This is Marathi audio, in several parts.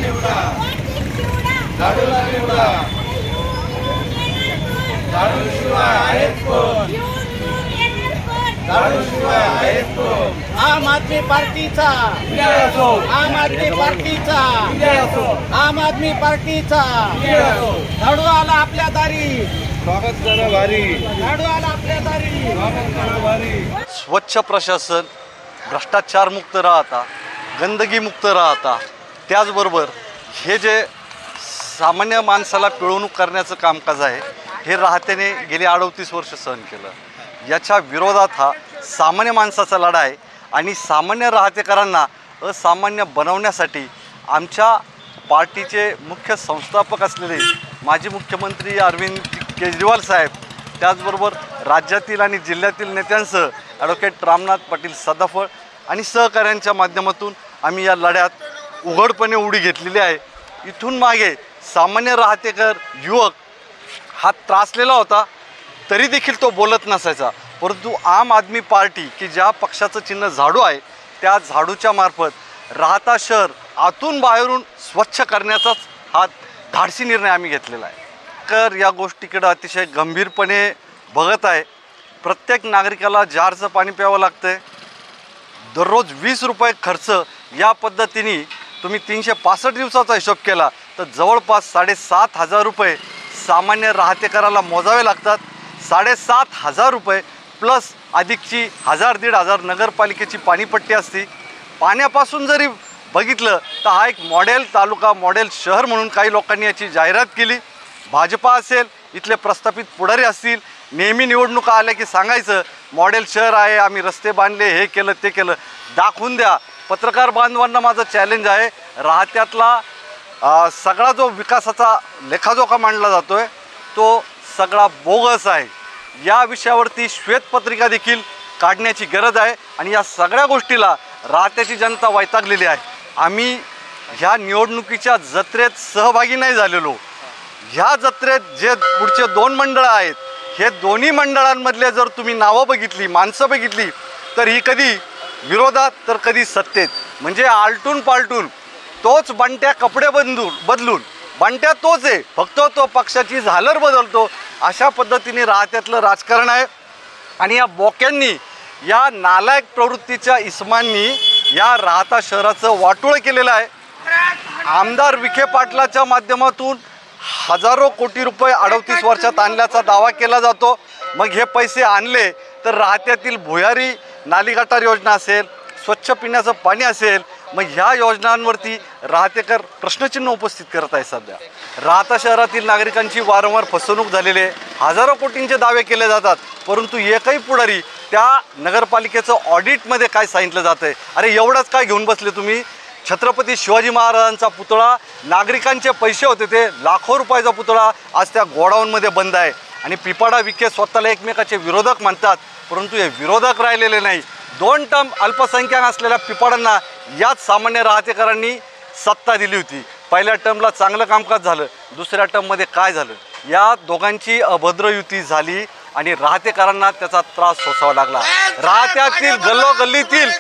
निवडा झाडूला निवडा झाडूशिवाय आहेत कोण झाडूशिवाय आहेत कोण आम आदमी पार्टीचा विजय असो आम आदमी पार्टीचा विजय असो आम आदमी पार्टीचा विजय असो झाडू आला आपल्या दारी स्वागत करा भारी झाडू आला आपल्या दारी स्वागत करा भारी स्वच्छ प्रशासन भ्रष्टाचार मुक्त राहता गंदगी मुक्त राहता त्याचबरोबर हे जे सामान्य माणसाला पिळवणूक करण्याचं कामकाज आहे हे राहत्याने गेली 38 वर्ष सहन केलं. याच्या विरोधात हा सामान्य माणसाचा लढा आहे आणि सामान्य राहतेकरांना असामान्य बनवण्यासाठी आमच्या पार्टीचे मुख्य संस्थापक असलेले माजी मुख्यमंत्री अरविंद केजरीवाल साहेब त्याचबरोबर राज्यातील आणि जिल्ह्यातील नेत्यांसह ॲडव्होकेट रामनाथ पाटील सदाफळ आणि सहकाऱ्यांच्या माध्यमातून आम्ही या लढ्यात उघडपणे उडी घेतलेली आहे. इथून मागे सामान्य राहतेकर युवक हा त्रासलेला होता तरी देखील तो बोलत नसायचा, परंतु आम आदमी पार्टी की ज्या पक्षाचं चिन्ह झाडू आहे त्या झाडूच्या मार्फत राहता शहर आतून बाहेरून स्वच्छ करण्याचाच हा धाडसी निर्णय आम्ही घेतलेला आहे. तर या गोष्टीकडे अतिशय गंभीरपणे बघत आहे. प्रत्येक नागरिकाला जारचं पाणी प्यावं लागतं आहे. दररोज 20 रुपये खर्च या पद्धतीने तुम्ही 365 दिवसाचा हिशोब केला तर जवळपास 7,500 रुपये सामान्य राहतेकराला मोजावे लागतात. 7,500 रुपये प्लस अधिकची 1,000-1,500 नगरपालिकेची पाणीपट्टी असते. पाण्यापासून जरी बघितलं तर हा एक मॉडेल तालुका मॉडेल शहर म्हणून काही लोकांनी याची जाहिरात केली. भाजपा असेल इथले प्रस्थापित पुढारी असतील नेहमी निवडणुका आल्या की सांगायचं मॉडेल शहर आहे आम्ही रस्ते बांधले हे केलं ते केलं. दाखवून द्या. पत्रकार बांधवांना माझं चॅलेंज आहे राहत्यातला सगळा जो विकासाचा लेखाजोखा मांडला जातो आहे तो सगळा बोगस आहे. या विषयावरती श्वेतपत्रिका देखील काढण्याची गरज आहे आणि या सगळ्या गोष्टीला राहत्याची जनता वैतागलेली आहे. आम्ही ह्या निवडणुकीच्या जत्रेत सहभागी नाही झालेलो. ह्या जत्रेत जे पुढचे 2 मंडळं आहेत हे दोन्ही मंडळांमधले जर तुम्ही नावं बघितली माणसं बघितली तर ही कधी विरोधात तर कधी सत्तेत. म्हणजे आलटून पालटून तोच बंट्या कपडे बदलून बंट्या तोच आहे फक्त तो पक्षाची झालर बदलतो अशा पद्धतीने राहत्यातलं राजकारण आहे. आणि या बोक्यांनी या नालायक प्रवृत्तीच्या इस्मांनी या राहता शहराचं वाटोळं केलेलं आहे. आमदार विखे पाटलाच्या माध्यमातून हजारो कोटी रुपये 38 वर्षात आणल्याचा दावा केला जातो. मग हे पैसे आणले तर राहत्यातील भुयारी नाली गटार योजना असेल स्वच्छ पिण्याचं पाणी असेल मग ह्या योजनांवरती राहतेकर प्रश्नचिन्ह उपस्थित करत आहे. सध्या राहता शहरातील नागरिकांची वारंवार फसवणूक झालेली आहे. हजारो कोटींचे दावे केले जातात परंतु एकही पुढारी त्या नगरपालिकेचं ऑडिटमध्ये काय सांगितलं जातं आहे. अरे एवढंच काय घेऊन बसले तुम्ही. छत्रपती शिवाजी महाराजांचा पुतळा नागरिकांचे पैसे होते ते लाखो रुपयाचा पुतळा आज त्या गोडाऊनमध्ये बंद आहे. आणि पिपाडा विखे स्वतःला एकमेकाचे विरोधक म्हणतात परंतु हे विरोधक राहिलेले नाही. 2 टर्म अल्पसंख्याक असलेल्या पिपाडांना याच सामान्य राहतेकरांनी सत्ता दिली होती. पहिल्या टर्मला चांगलं कामकाज झालं. दुसऱ्या टर्ममध्ये काय झालं या दोघांची अभद्र युती झाली आणि राहतेकरांना त्याचा त्रास सोसावा लागला. राहत्यातील गल्लोगल्लीतील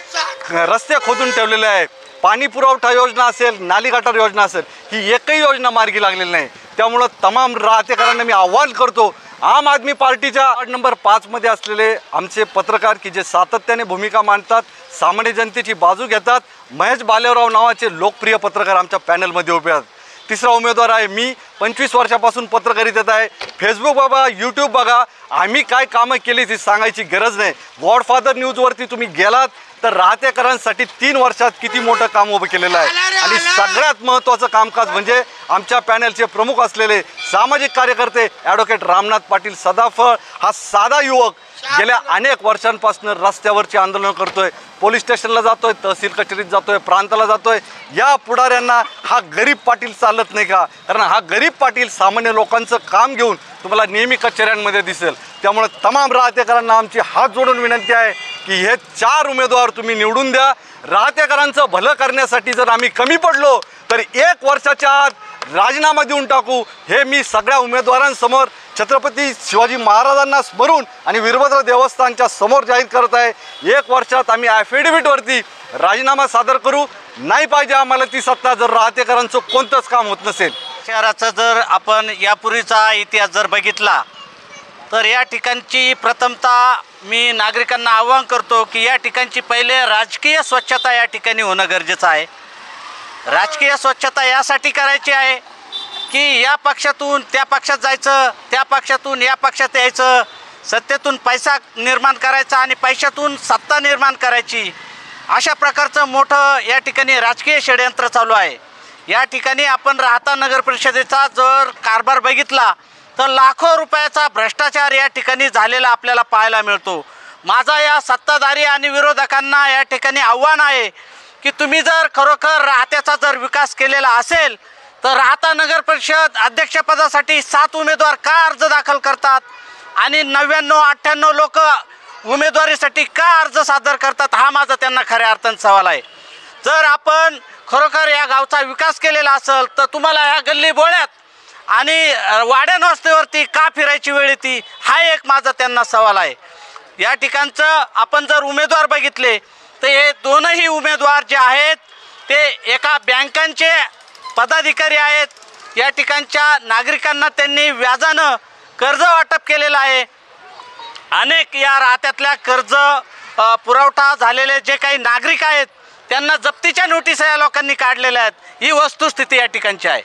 रस्ते खोदून ठेवलेले आहे. पाणी पुरवठा योजना असेल नाली गटार योजना असेल ही एकही योजना मार्गी लागलेली नाही. त्यामुळं तमाम राहतेकरांना मी आव्हान करतो आम आदमी पार्टीच्या वार्ड नंबर 5 मध्ये असलेले आमचे पत्रकार की जे सातत्याने भूमिका मांडतात सामान्य जनतेची बाजू घेतात. महेश बालेराव नावाचे लोकप्रिय पत्रकार आमच्या पॅनलमध्ये उभे आहेत. तिसरा उमेदवार आहे मी 25 वर्षापासून पत्रकारितेत आहे. फेसबुक बघा यूट्यूब बघा आम्ही काय कामं केली ती सांगायची गरज नाही. गॉडफादर न्यूजवरती तुम्ही गेलात तर राहतेकरांसाठी 3 वर्षात किती मोठं काम उभं केलेलं आहे. आणि सगळ्यात महत्त्वाचं कामकाज म्हणजे आमच्या पॅनलचे प्रमुख असलेले सामाजिक कार्यकर्ते ॲडव्होकेट रामनाथ पाटील सदाफळ हा साधा युवक गेल्या अनेक वर्षांपासून रस्त्यावरची आंदोलन करतोय. पोलीस स्टेशनला जातोय तहसील कचेरीत जातोय प्रांताला जातोय. या पुढाऱ्यांना हा गरीब पाटील चालत नाही का. कारण हा गरीब पाटील सामान्य लोकांचं काम घेऊन तुम्हाला नेहमी कचेऱ्यांमध्ये दिसेल. त्यामुळे तमाम राहतेकरांना आमची हात जोडून विनंती आहे की हे 4 उमेदवार तुम्ही निवडून द्या. राहतेकरांचं भलं करण्यासाठी जर आम्ही कमी पडलो तर 1 वर्षाच्या आत राजीनामा देऊन टाकू हे मी सगळ्या उमेदवारांसमोर छत्रपती शिवाजी महाराजांना स्मरून आणि वीरभद्र देवस्थानच्या समोर जाहीर करत आहे. 1 वर्षात आम्ही ॲफिडेव्हिटवरती राजीनामा सादर करू. नाही पाहिजे आम्हाला ती सत्ता जर राहतेकरांचं कोणतंच काम होत नसेल. शहराचा जर आपण यापूर्वीचा इतिहास जर बघितला तर या ठिकाणची प्रथमतः मी नागरिकांना आवाहन करतो की या ठिकाणची पहिले राजकीय स्वच्छता या ठिकाणी होणं गरजेचं आहे. राजकीय स्वच्छता यासाठी करायची आहे की या पक्षातून त्या पक्षात जायचं, त्या पक्षातून या पक्षात यायचं, सत्तेतून पैसा निर्माण करायचा आणि पैशातून सत्ता निर्माण करायची, अशा प्रकारचं मोठं या ठिकाणी राजकीय षडयंत्र चालू आहे. या ठिकाणी आपण राहता नगर परिषदेचा जर कारभार बघितला तर लाखो रुपयाचा भ्रष्टाचार या ठिकाणी झालेला आपल्याला पाहायला मिळतो. माझा या सत्ताधारी आणि विरोधकांना या ठिकाणी आव्हान आहे की तुम्ही जर खरोखर राहत्याचा जर विकास केलेला असेल तर राहता नगर परिषद अध्यक्षपदासाठी 7 उमेदवार का अर्ज दाखल करतात आणि 99-98 लोक उमेदवारीसाठी का अर्ज सादर करतात, हा माझा त्यांना खऱ्या अर्थानं सवाल आहे. जर आपण खरोखर या गावचा विकास केलेला असेल तर तुम्हाला या गल्ली बोळ्यात आणि वाड्यान वस्तीवरती का फिरायची वेळ येते, हा एक माझा त्यांना सवाल आहे. या ठिकाणचं आपण जर उमेदवार बघितले तर हे दोनही उमेदवार जे आहेत ते एका बँकांचे पदाधिकारी आहेत. या ठिकाणच्या नागरिकांना त्यांनी व्याजानं कर्ज वाटप केलेलं आहे. अनेक या राहत्यातल्या कर्ज पुरवठा झालेले जे काही नागरिक आहेत त्यांना जप्तीच्या नोटीस या लोकांनी काढलेल्या आहेत. ही वस्तुस्थिती या ठिकाणची आहे.